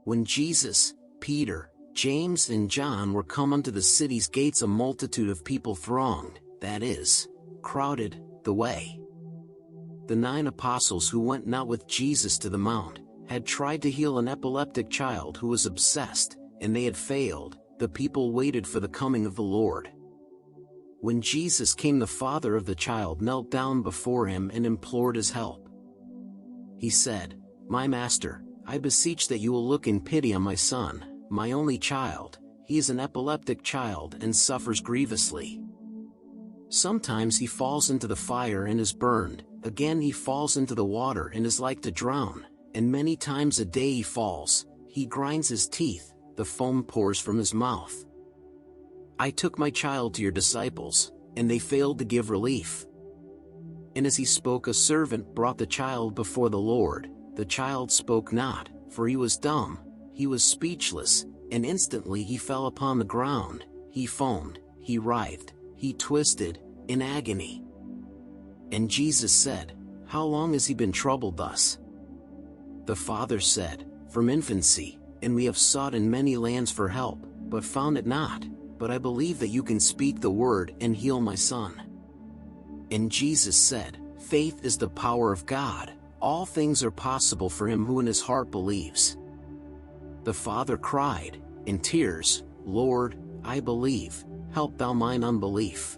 When Jesus, Peter, James and John were come unto the city's gates, a multitude of people thronged, that is, crowded, the way. The 9 apostles who went not with Jesus to the mount, had tried to heal an epileptic child who was obsessed, and they had failed. The people waited for the coming of the Lord. When Jesus came, the father of the child knelt down before him and implored his help. He said, My master, I beseech that you will look in pity on my son, my only child. He is an epileptic child and suffers grievously. Sometimes he falls into the fire and is burned, again he falls into the water and is like to drown, and many times a day he falls, he grinds his teeth, the foam pours from his mouth. I took my child to your disciples, and they failed to give relief. And as he spoke, a servant brought the child before the Lord. The child spoke not, for he was dumb, he was speechless, and instantly he fell upon the ground, he foamed, he writhed, he twisted, in agony. And Jesus said, How long has he been troubled thus? The father said, From infancy, and we have sought in many lands for help, but found it not. But I believe that you can speak the word and heal my son. And Jesus said, Faith is the power of God. All things are possible for him who in his heart believes. The father cried, in tears, Lord, I believe, help thou mine unbelief.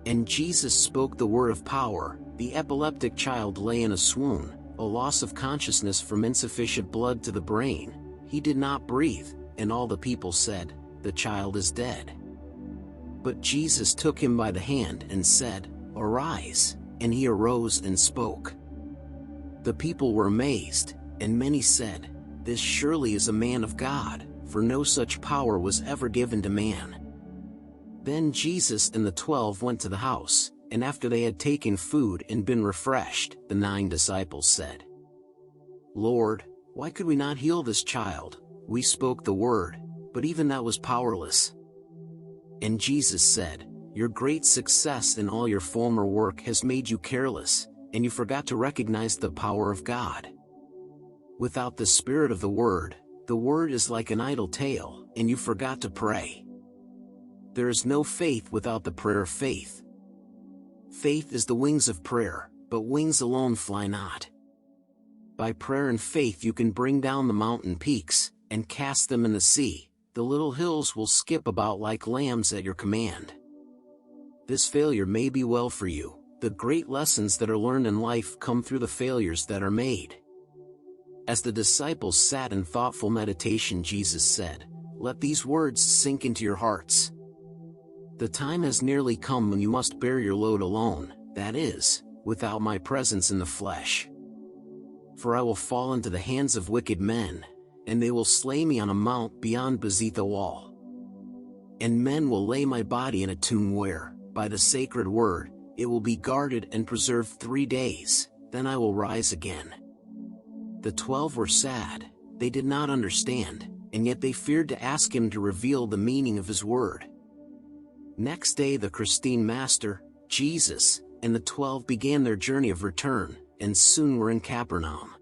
And Jesus spoke the word of power. The epileptic child lay in a swoon, a loss of consciousness from insufficient blood to the brain. He did not breathe, and all the people said, The child is dead. But Jesus took him by the hand and said, Arise, and he arose and spoke. The people were amazed, and many said, This surely is a man of God, for no such power was ever given to man. Then Jesus and the 12 went to the house, and after they had taken food and been refreshed, the 9 disciples said, Lord, why could we not heal this child? We spoke the word, but even that was powerless. And Jesus said, Your great success in all your former work has made you careless, and you forgot to recognize the power of God. Without the spirit of the word is like an idle tale, and you forgot to pray. There is no faith without the prayer of faith. Faith is the wings of prayer, but wings alone fly not. By prayer and faith you can bring down the mountain peaks, and cast them in the sea. The little hills will skip about like lambs at your command. This failure may be well for you. The great lessons that are learned in life come through the failures that are made. As the disciples sat in thoughtful meditation, Jesus said, Let these words sink into your hearts. The time has nearly come when you must bear your load alone, that is, without my presence in the flesh. For I will fall into the hands of wicked men, and they will slay me on a mount beyond Bezitha wall. And men will lay my body in a tomb where, by the sacred word, it will be guarded and preserved 3 days, then I will rise again. The 12 were sad, they did not understand, and yet they feared to ask him to reveal the meaning of his word. Next day the Christine Master, Jesus, and the 12 began their journey of return, and soon were in Capernaum.